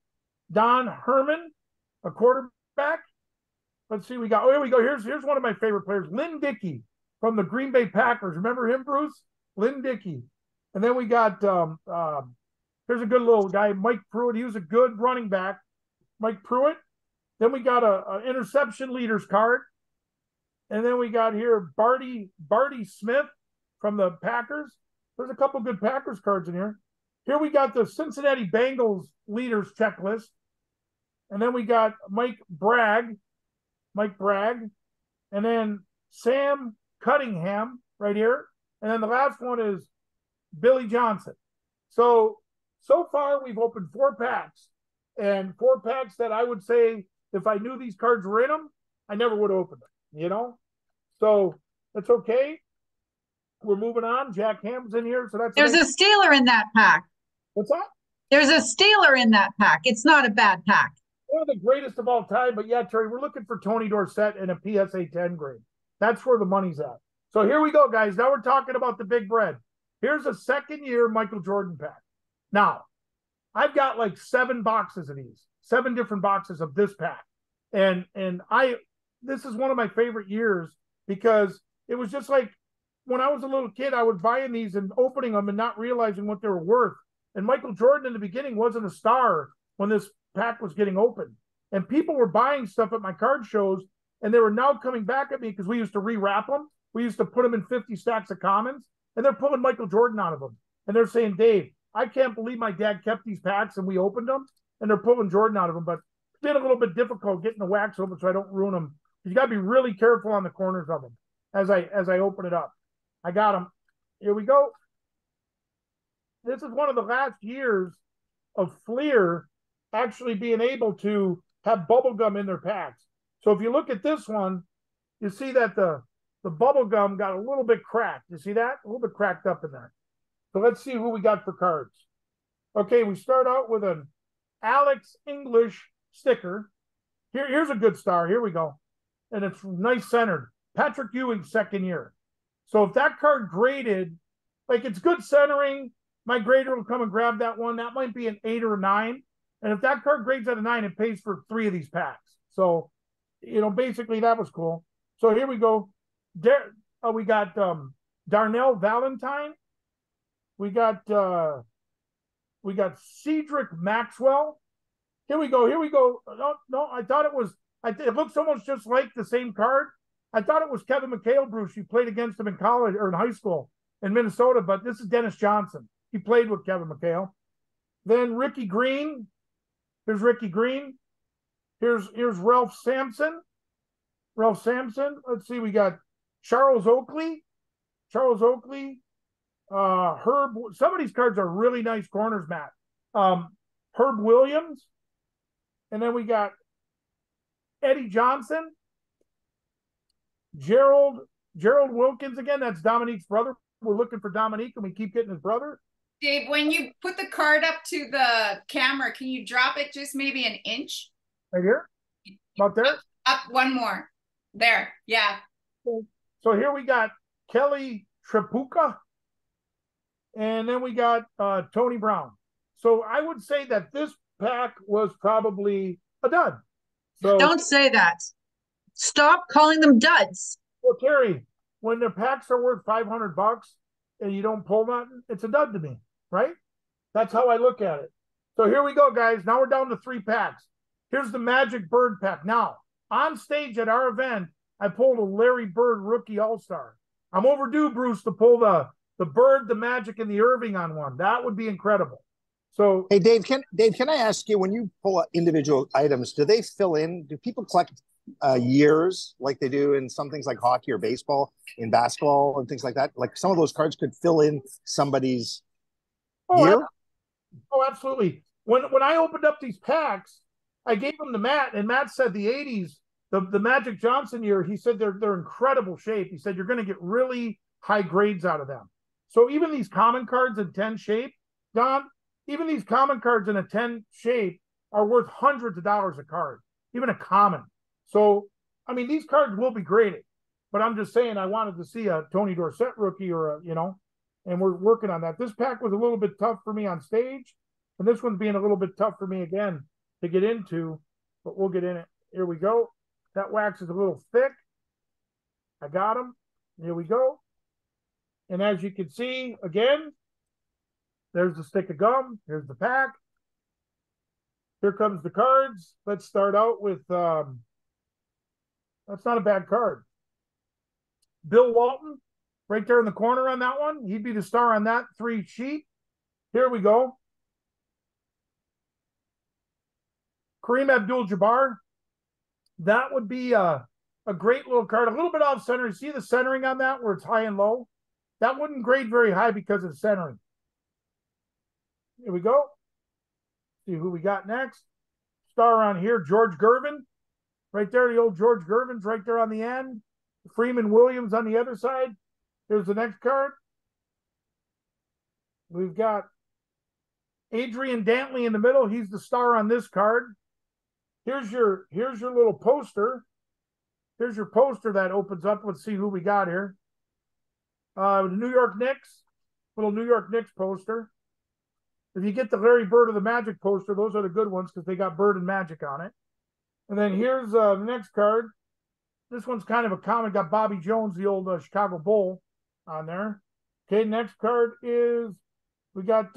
Speaker 3: Don Herman, a quarterback. Let's see, here we go. Here's one of my favorite players, Lynn Dickey from the Green Bay Packers. Remember him, Bruce? Lynn Dickey. And then we got, here's a good little guy, Mike Pruitt. He was a good running back, Mike Pruitt. Then we got a interception leaders card. And then we got here Barty Smith from the Packers. There's a couple good Packers cards in here. Here we got the Cincinnati Bengals leaders checklist. And then we got Mike Bragg. And then Sam Cunningham right here. And then the last one is Billy Johnson. So far we've opened 4 packs, and 4 packs that I would say if I knew these cards were in them, I never would have opened them, you know? So that's okay. We're moving on. Jack Ham's in here. So
Speaker 4: There's a Steeler in that pack.
Speaker 3: What's that?
Speaker 4: There's a Steeler in that pack. It's not a bad pack.
Speaker 3: One of the greatest of all time, but yeah, Terry, we're looking for Tony Dorsett in a PSA 10 grade. That's where the money's at. So here we go, guys. Now we're talking about the big bread. Here's a second-year Michael Jordan pack. Now, I've got like 7 boxes of these, 7 different boxes of this pack. And this is one of my favorite years because it was just like when I was a little kid, I was buying these and opening them and not realizing what they were worth. And Michael Jordan in the beginning wasn't a star when this pack was getting opened. And people were buying stuff at my card shows, and they were now coming back at me because we used to rewrap them. We used to put them in 50 stacks of commons, and they're pulling Michael Jordan out of them. And they're saying, Dave, I can't believe my dad kept these packs and we opened them, and they're pulling Jordan out of them. But it's been a little bit difficult getting the wax open so I don't ruin them. You got to be really careful on the corners of them as I open it up. I got them. Here we go. This is one of the last years of Fleer actually being able to have bubble gum in their packs. So if you look at this one, you see that the bubble gum got a little bit cracked. You see that? A little bit cracked up in there. So let's see who we got for cards. Okay, we start out with an Alex English sticker. Here's a good star. Here we go. And it's nice centered. Patrick Ewing's second year. So if that card graded, like it's good centering, my grader will come and grab that one. That might be an 8 or a 9. And if that card grades at a 9, it pays for 3 of these packs. So, basically that was cool. So here we go. We got Darnell Valentine. We got Cedric Maxwell. Here we go. No, I thought it was. It looks almost just like the same card. I thought it was Kevin McHale, Bruce. You played against him in college or in high school in Minnesota, but this is Dennis Johnson. He played with Kevin McHale. Then Ricky Green. Here's Ricky Green. Here's Ralph Sampson. Let's see. We got Charles Oakley. Herb. Some of these cards are really nice corners, Matt. Herb Williams. And then we got Eddie Johnson. Gerald Wilkins again. That's Dominique's brother. We're looking for Dominique, and we keep getting his brother.
Speaker 1: Dave, when you put the card up to the camera, can you drop it just maybe an inch?
Speaker 3: Right here? About there?
Speaker 1: Up one more. There. Yeah.
Speaker 3: So here we got Kelly Tripucka. And then we got Tony Brown. So I would say that this pack was probably a dud. So
Speaker 4: Don't say that. Stop calling them duds.
Speaker 3: Well, Terry, when the packs are worth $500 and you don't pull nothing, it's a dud to me, right? That's how I look at it. So here we go, guys. Now we're down to 3 packs. Here's the Magic Bird pack. Now, on stage at our event, I pulled a Larry Bird Rookie All-Star. I'm overdue, Bruce, to pull the Bird, the Magic, and the Irving on one. That would be incredible. So,
Speaker 6: hey, Dave, can I ask you, when you pull individual items, do they fill in? Do people collect years like they do in some things like hockey or baseball, in basketball and things like that? Like some of those cards could fill in somebody's year?
Speaker 3: Oh, absolutely. When I opened up these packs, I gave them to Matt, and Matt said the 80s, the Magic Johnson year, he said they're incredible shape. He said you're going to get really high grades out of them. So even these common cards in 10 shape, Don, even these common cards in a 10 shape are worth hundreds of dollars a card, even a common. So, I mean, these cards will be graded, but I'm just saying I wanted to see a Tony Dorsett rookie or and we're working on that. This pack was a little bit tough for me on stage, and this one's being a little bit tough for me again to get into, but we'll get in it. Here we go. That wax is a little thick. I got him. Here we go. And as you can see, again, there's the stick of gum. Here's the pack. Here comes the cards. Let's start out with, that's not a bad card. Bill Walton, right there in the corner on that one. He'd be the star on that 3 sheet. Here we go. Kareem Abdul-Jabbar. That would be a great little card. A little bit off center. You see the centering on that where it's high and low? That wouldn't grade very high because of the centering. Here we go. See who we got next. Star on here, George Gervin. Right there, the old George Gervin's right there on the end. Freeman Williams on the other side. Here's the next card. We've got Adrian Dantley in the middle. He's the star on this card. Here's your little poster. Here's your poster that opens up. Let's see who we got here. The New York Knicks. Little New York Knicks poster. If you get the Larry Bird or the Magic poster, those are the good ones because they got Bird and Magic on it. And then here's the next card. This one's kind of a common. Got Bobby Jones, the old Chicago Bull, on there. Okay, next card is we got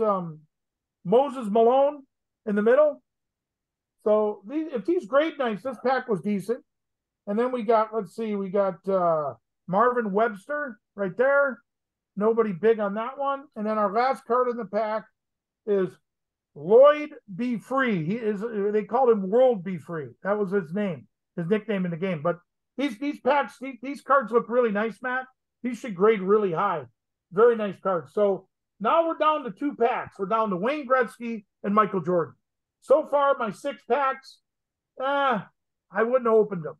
Speaker 3: Moses Malone in the middle. So if these grade nice, this pack was decent. And then we got, let's see, we got Marvin Webster right there. Nobody big on that one. And then our last card in the pack is Lloyd Be Free. He is, they called him World Be Free. That was his name, his nickname in the game. But these packs, these cards look really nice, Matt. These should grade really high. Very nice cards. So now we're down to 2 packs. We're down to Wayne Gretzky and Michael Jordan. So far, my 6 packs, I wouldn't have opened them.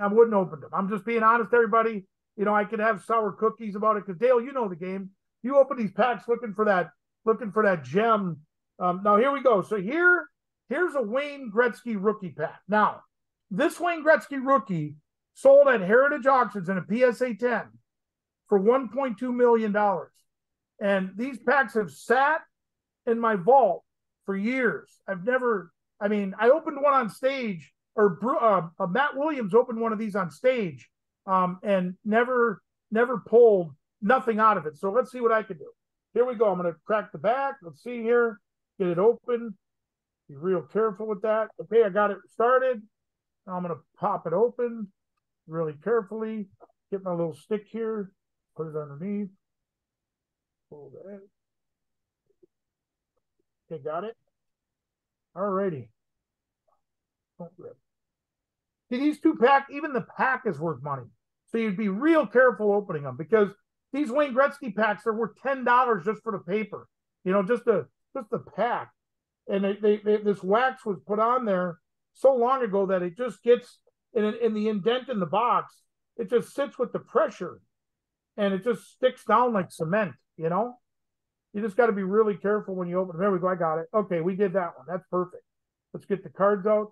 Speaker 3: I'm just being honest, everybody. I could have sour cookies about it because Dale, you know the game. You open these packs looking for that gem. Now here we go. So here's a Wayne Gretzky rookie pack. Now, this Wayne Gretzky rookie sold at Heritage Auctions in a PSA 10 for $1.2 million. And these packs have sat in my vault for years. I opened one on stage, or Matt Williams opened one of these on stage, and never pulled nothing out of it. So let's see what I can do. Here we go. I'm going to crack the back. Let's see here. Get it open. Be real careful with that. Okay, I got it started. Now I'm going to pop it open really carefully. Get my little stick here. Put it underneath. Pull that. Okay, got it. All righty. Don't rip. See, these 2-pack, even the pack is worth money. So you'd be real careful opening them, because these Wayne Gretzky packs are worth $10 just for the paper. You know, just the pack. And this wax was put on there so long ago that it just gets in the indent in the box. It just sits with the pressure, and it just sticks down like cement. You know, you just got to be really careful when you open. There we go. I got it. Okay, we did that one. That's perfect. Let's get the cards out.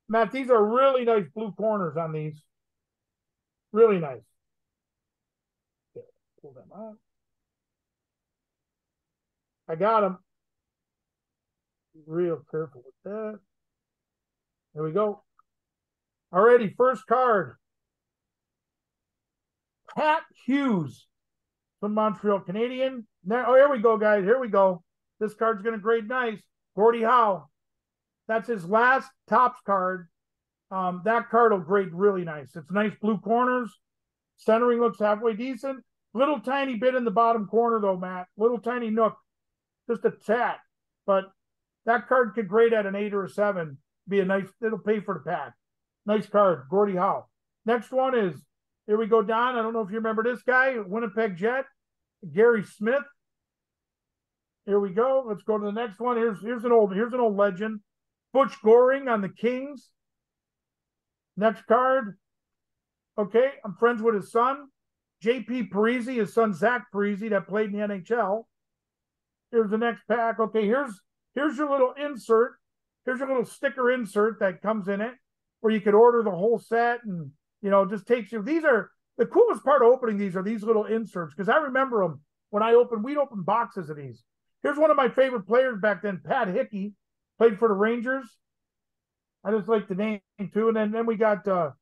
Speaker 3: Matt, these are really nice blue corners on these. Really nice. Okay, pull them out. I got them. Real careful with that. There we go. Alrighty, first card. Pat Hughes from Montreal Canadian. Now, oh, here we go, guys. Here we go. This card's going to grade nice. Gordie Howe. That's his last Topps card. That card will grade really nice. It's nice blue corners. Centering looks halfway decent. Little tiny bit in the bottom corner, though, Matt. Little tiny nook. Just a tad. But that card could grade at an 8 or a 7. Be a nice, it'll pay for the pack. Nice card, Gordie Howe. Next one is, here we go, Don. I don't know if you remember this guy, Winnipeg Jet, Gary Smith. Here we go. Let's go to the next one. Here's an old legend. Butch Goring on the Kings. Next card. Okay, I'm friends with his son, J.P. Parisi, his son Zach Parisi, that played in the NHL. Here's the next pack. Okay, here's your little insert. Here's your little sticker insert that comes in it, where you could order the whole set, and you know, just takes you. These are the coolest part of opening these, are these little inserts, because I remember them when we'd open boxes of these. Here's one of my favorite players back then, Pat Hickey, played for the Rangers. I just like the name too. And then we got Don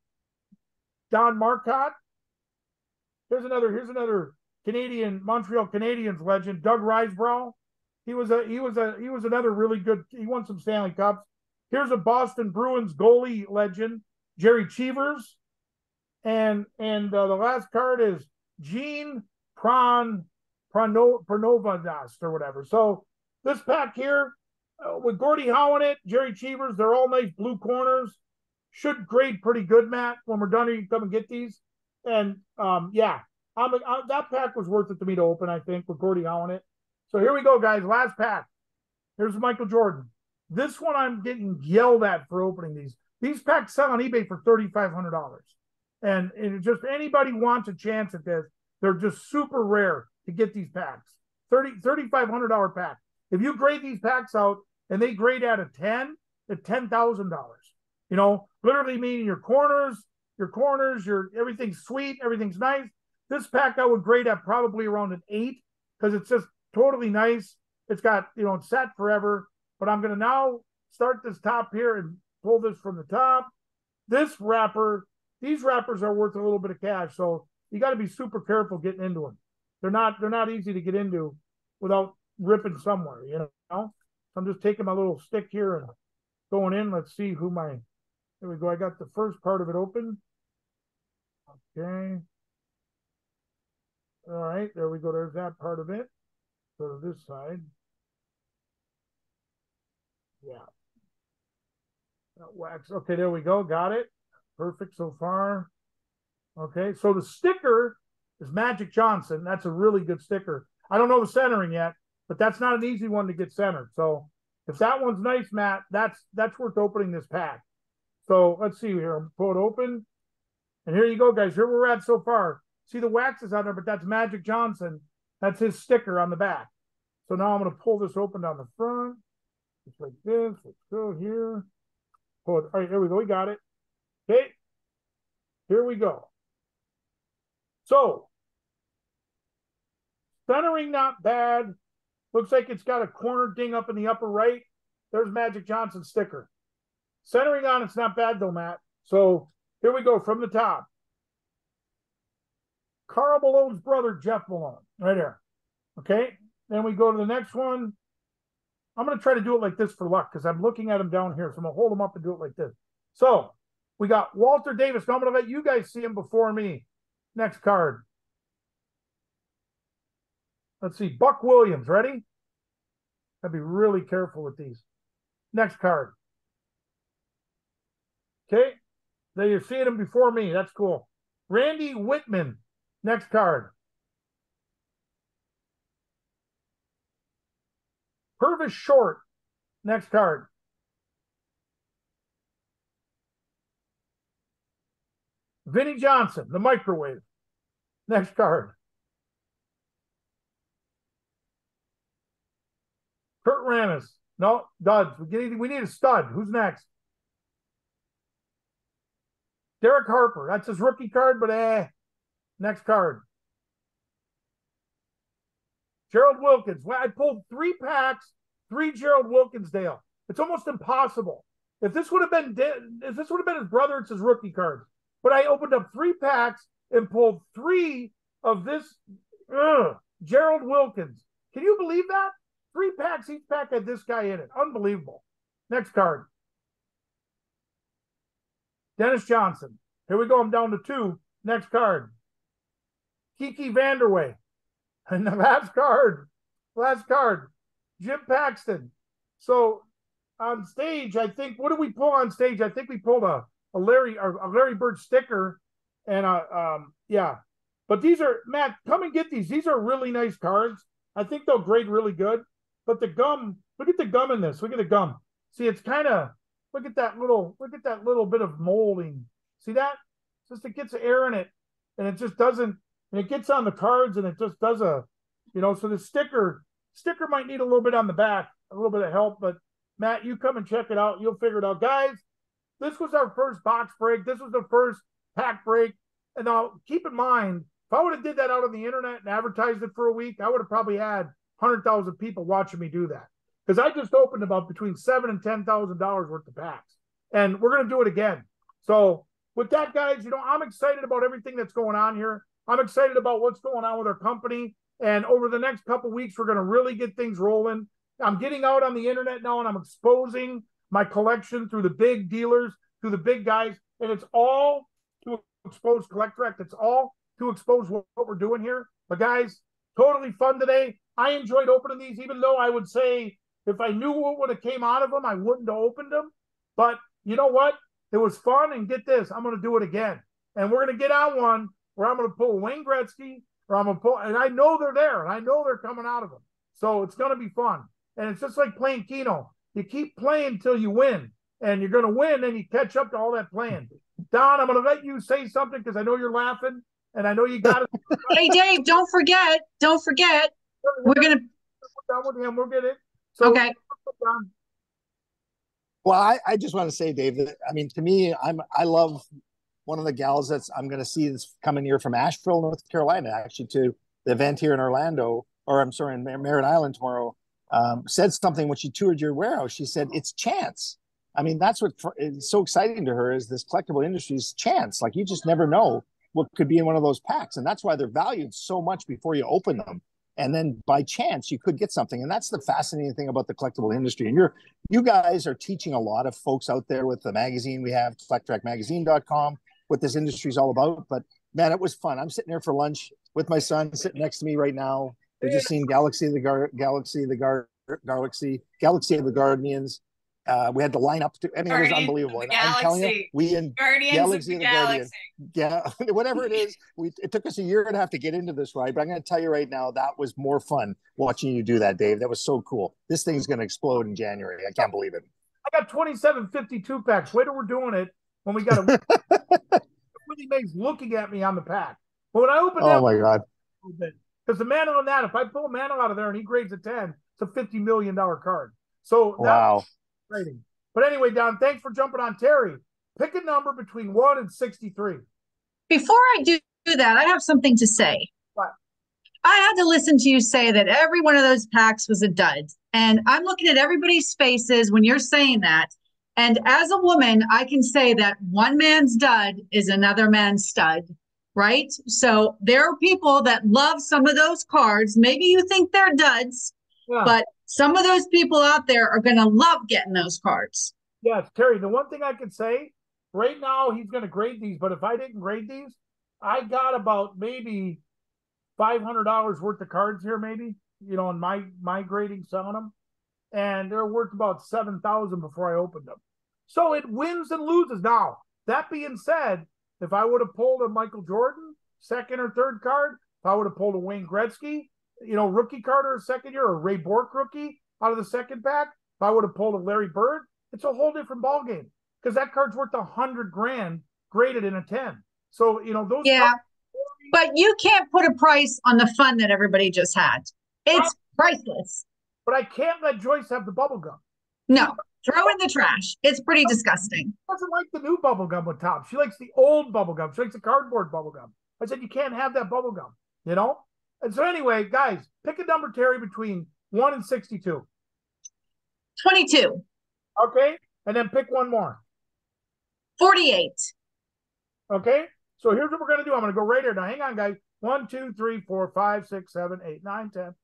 Speaker 3: Marcotte. Here's another Canadian, Montreal Canadiens legend, Doug Risebrough. He was another really good. He won some Stanley Cups. Here's a Boston Bruins goalie legend, Jerry Cheevers, and the last card is Gene Pronovast or whatever. So this pack here, with Gordie Howe in it, Jerry Cheevers, they're all nice blue corners. Should grade pretty good, Matt. When we're done here, you can come and get these. And yeah, that pack was worth it to me to open, I think, with Gordie Howe in it. So here we go, guys. Last pack. Here's Michael Jordan. This one I'm getting yelled at for opening these. These packs sell on eBay for $3,500. And it just, anybody wants a chance at this. They're just super rare to get these packs. $3,500 pack. If you grade these packs out and they grade at a 10, at $10,000. You know, literally meaning your corners, your everything's sweet, everything's nice. This pack I would grade at probably around an 8, because it's just totally nice. It's got, you know, it's sat forever. But I'm going to now start this top here and pull this from the top. This wrapper, these wrappers are worth a little bit of cash, so you got to be super careful getting into them. They're not easy to get into without ripping somewhere, you know. So I'm just taking my little stick here and going in. Let's see who my. There we go. I got the first part of it open. Okay. All right. There we go. There's that part of it. Go to this side. Yeah. That wax. Okay, there we go. Got it. Perfect so far. Okay, so the sticker is Magic Johnson. That's a really good sticker. I don't know the centering yet, but that's not an easy one to get centered. So if that one's nice, Matt, that's worth opening this pack. So let's see here. I'm pull it open. And here you go, guys. Here we're at so far. See, the wax is on there, but that's Magic Johnson. That's his sticker on the back. So now I'm going to pull this open down the front. Just like this. Let's go here. Pull it. All right, there we go. We got it. Okay. Here we go. So, centering not bad. Looks like it's got a corner ding up in the upper right. There's Magic Johnson sticker. Centering on it's not bad though, Matt. So here we go from the top. Karl Malone's brother, Jeff Malone, right there. Okay. Then we go to the next one. I'm going to try to do it like this for luck because I'm looking at them down here. So I'm going to hold them up and do it like this. So we got Walter Davis. Now I'm going to let you guys see him before me. Next card. Let's see. Buck Williams. Ready? Gotta be really careful with these. Next card. Okay. There you're seeing him before me. That's cool. Randy Whitman. Next card. Purvis Short. Next card. Vinnie Johnson, the microwave. Next card. Kurt Ramis. No, duds. We need a stud. Who's next? Derek Harper. That's his rookie card, but Next card. Gerald Wilkins. Well, I pulled 3 packs, 3 Gerald Wilkinsdale. It's almost impossible. If this would have been his brother, it's his rookie card. But I opened up 3 packs and pulled 3 of this Gerald Wilkins. Can you believe that? 3 packs, each pack had this guy in it. Unbelievable. Next card. Dennis Johnson. Here we go. I'm down to 2. Next card. Kiki Vanderway. And the last card, Jim Paxton. So on stage, I think, what did we pull on stage? I think we pulled a Larry Bird sticker, and yeah. But these are, Matt, come and get these. These are really nice cards. I think they'll grade really good. But the gum, look at the gum in this. Look at the gum. See, it's kind of, look at that little bit of molding. See that? It's just, it gets air in it, and it just doesn't. And it gets on the cards, and it just does so the sticker might need a little bit on the back, a little bit of help. But Matt, you come and check it out. You'll figure it out. Guys, this was our first box break. This was the first pack break. And now keep in mind, if I would have did that out on the internet and advertised it for a week, I would have probably had 100,000 people watching me do that. Because I just opened about between $7,000 and $10,000 worth of packs. And we're going to do it again. So with that, guys, I'm excited about everything that's going on here. I'm excited about what's going on with our company. And over the next couple of weeks, we're going to really get things rolling. I'm getting out on the internet now, and I'm exposing my collection through the big dealers, through the big guys. And it's all to expose CollectRect. It's all to expose what we're doing here. But guys, totally fun today. I enjoyed opening these, even though I would say if I knew what would have came out of them, I wouldn't have opened them. But you know what? It was fun. And get this, I'm going to do it again. And we're going to get on one where I'm going to pull Wayne Gretzky, or I'm going to pull, and I know they're there, and I know they're coming out of them. So it's going to be fun. And it's just like playing Keno. You keep playing until you win, and you're going to win, and you catch up to all that playing. Don, I'm going to let you say something because I know you're laughing, and I know you got it.
Speaker 4: Hey, Dave, don't forget. We're going to.
Speaker 3: We're done with him. We'll get it. So,
Speaker 4: okay.
Speaker 6: Well, I just want to say, Dave, that, I mean, to me, I love one of the gals that I'm going to see this coming here from Asheville, North Carolina, actually, to the event here in Orlando, or I'm sorry, in Merritt Island tomorrow, said something when she toured your warehouse. She said, it's chance. I mean, that's what is so exciting to her, is this collectible industry's chance. Like, you just never know what could be in one of those packs. And that's why they're valued so much before you open them. And then by chance, you could get something. And that's the fascinating thing about the collectible industry. And you guys are teaching a lot of folks out there with the magazine we have, collecttrackmagazine.com, what this industry is all about. But man, it was fun. I'm sitting here for lunch with my son sitting next to me right now. We just seen Galaxy of the Guardians. We had to line up to, I mean, it was unbelievable. And I'm telling you, we in
Speaker 1: Guardians of the Galaxy.
Speaker 6: Yeah, whatever it is, it took us a year and a half to get into this ride, but I'm going to tell you right now, that was more fun watching you do that, Dave. That was so cool. This thing's going to explode in January. I can't believe it.
Speaker 3: I got 2752 packs. Wait till we're doing it when we got a Willie Mays looking at me on the pack. But when I open that,
Speaker 6: oh my God,
Speaker 3: because the Mantle on that, if I pull Mantle out of there and he grades a 10, it's a $50 million card. So
Speaker 6: wow.
Speaker 3: Exciting. But anyway, Don, thanks for jumping on. Terry, pick a number between 1 and 63.
Speaker 4: Before I do that, I have something to say.
Speaker 3: What?
Speaker 4: I had to listen to you say that every one of those packs was a dud. And I'm looking at everybody's faces when you're saying that. And as a woman, I can say that one man's dud is another man's stud. right? So there are people that love some of those cards. Maybe you think they're duds, but some of those people out there are going to love getting those cards.
Speaker 3: Yes, Terry, the one thing I can say, right now he's going to grade these, but if I didn't grade these, I got about maybe $500 worth of cards here, maybe, in my grading, selling them. And they're worth about 7,000 before I opened them. So it wins and loses. Now, that being said, if I would have pulled a Michael Jordan second or third card, if I would have pulled a Wayne Gretzky, rookie card or a second year, or Ray Bork rookie out of the second pack, if I would have pulled a Larry Bird, it's a whole different ballgame because that card's worth $100,000 graded in a 10. So, those.
Speaker 4: Yeah. But you can't put a price on the fun that everybody just had. It's priceless.
Speaker 3: But I can't let Joyce have the bubble gum.
Speaker 4: No, throw in the trash. It's pretty disgusting.
Speaker 3: She doesn't like the new bubble gum with top. She likes the old bubble gum. She likes the cardboard bubble gum. I said, you can't have that bubble gum, And so anyway, guys, pick a number, Terry, between 1 and 62.
Speaker 4: 22.
Speaker 3: Okay. And then pick one more.
Speaker 4: 48.
Speaker 3: Okay. So here's what we're going to do. I'm going to go right here. Now, hang on, guys. 1, 2, 3, 4, 5, 6, 7, 8, 9, 10,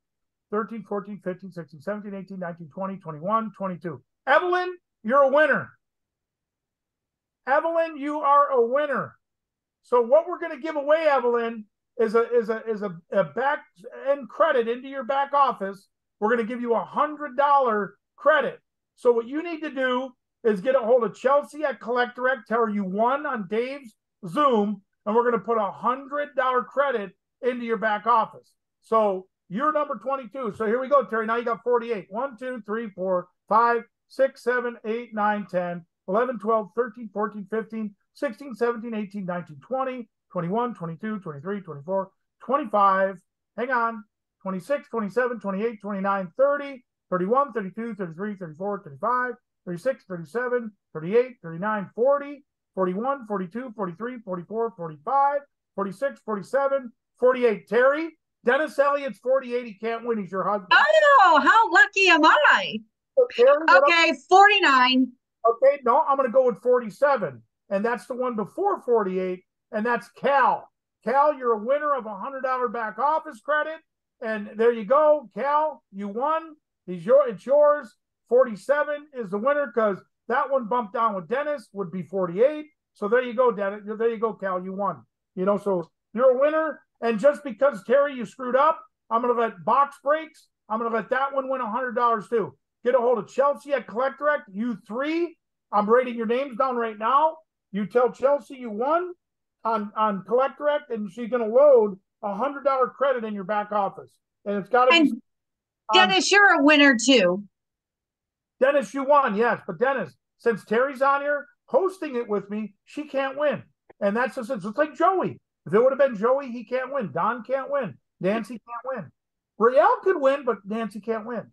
Speaker 3: 13, 14, 15, 16, 17, 18, 19, 20, 21, 22. Evelyn, you're a winner. Evelyn, you are a winner. So what we're going to give away, Evelyn, is a back end credit into your back office. We're going to give you $100 credit. So what you need to do is get a hold of Chelsea at Collect Direct. Tell her you won on Dave's Zoom, and we're going to put $100 credit into your back office. So you're number 22. So here we go, Terry. Now you got 48. 1, 2, 3, 4, 5, 6, 7, 8, 9, 10, 11, 12, 13, 14, 15, 16, 17, 18, 19, 20, 21, 22, 23, 24, 25. Hang on. 26, 27, 28, 29, 30, 31, 32, 33, 34, 35, 36, 37, 38, 39, 40, 41, 42, 43, 44, 45, 46, 47, 48. Terry, Dennis Elliott's 48. He can't win. He's your husband.
Speaker 4: Oh, how lucky am I?
Speaker 3: So Terry,
Speaker 4: okay, 49.
Speaker 3: Okay, no, I'm going to go with 47. And that's the one before 48. And that's Cal. Cal, you're a winner of $100 back office credit. And there you go. Cal, you won. It's yours. 47 is the winner because that one bumped down with Dennis would be 48. So there you go, Dennis. There you go, Cal. You won. So you're a winner. And just because, Terry, you screwed up, I'm going to let Box Breaks. I'm going to let that one win $100 too. Get a hold of Chelsea at Collect Direct. You three, I'm writing your names down right now. You tell Chelsea you won on Collect Direct, and she's going to load $100 credit in your back office. And it's got to be.
Speaker 4: Dennis, you're a winner too.
Speaker 3: Dennis, you won, yes. But Dennis, since Terry's on here hosting it with me, she can't win. And that's just it's like Joey. If it would have been Joey, he can't win. Don can't win. Nancy can't win. Brielle could win, but Nancy can't win.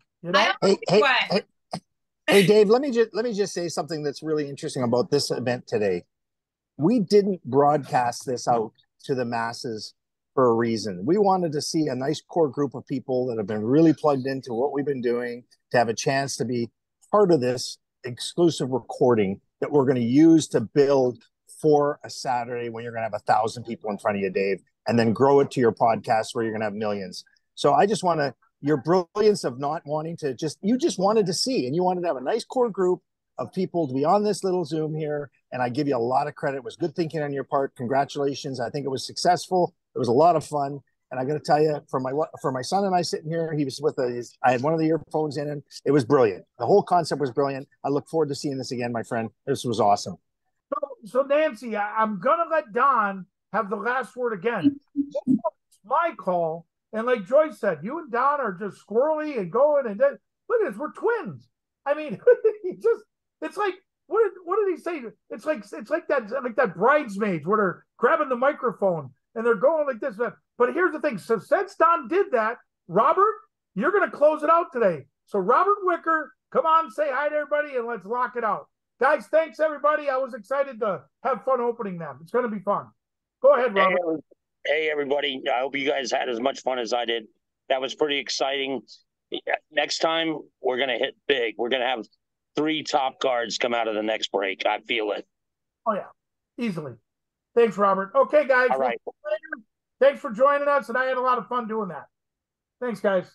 Speaker 6: Hey, Dave, let me just say something that's really interesting about this event today. We didn't broadcast this out to the masses for a reason. We wanted to see a nice core group of people that have been really plugged into what we've been doing to have a chance to be part of this exclusive recording that we're going to use to build for a Saturday when you're going to have 1,000 people in front of you, Dave, and then grow it to your podcast where you're going to have millions. So I just want to, your brilliance of not wanting to you just wanted to see, and you wanted to have a nice core group of people to be on this little Zoom here. And I give you a lot of credit. It was good thinking on your part. Congratulations. I think it was successful. It was a lot of fun. And I got to tell you, for my son and I sitting here, he was I had one of the earphones in, and it was brilliant. The whole concept was brilliant. I look forward to seeing this again, my friend. This was awesome.
Speaker 3: So Nancy, I'm going to let Don have the last word again. It's my call. And like Joyce said, you and Don are just squirrely and going and look at this. We're twins. I mean, it's like, what did he say? It's like that Bridesmaids where they're grabbing the microphone and they're going like this. But here's the thing. So since Don did that, Robert, you're going to close it out today. So Robert Wicker, come on, say hi to everybody and let's lock it out. Guys, thanks everybody. I was excited to have fun opening them. It's going to be fun. Go ahead, Robert.
Speaker 8: Hey everybody. I hope you guys had as much fun as I did. That was pretty exciting. Next time, we're going to hit big. We're going to have 3 top cards come out of the next break. I feel it.
Speaker 3: Oh, yeah. Easily. Thanks, Robert. Okay, guys.
Speaker 8: All right.
Speaker 3: Thanks for joining us, and I had a lot of fun doing that. Thanks, guys.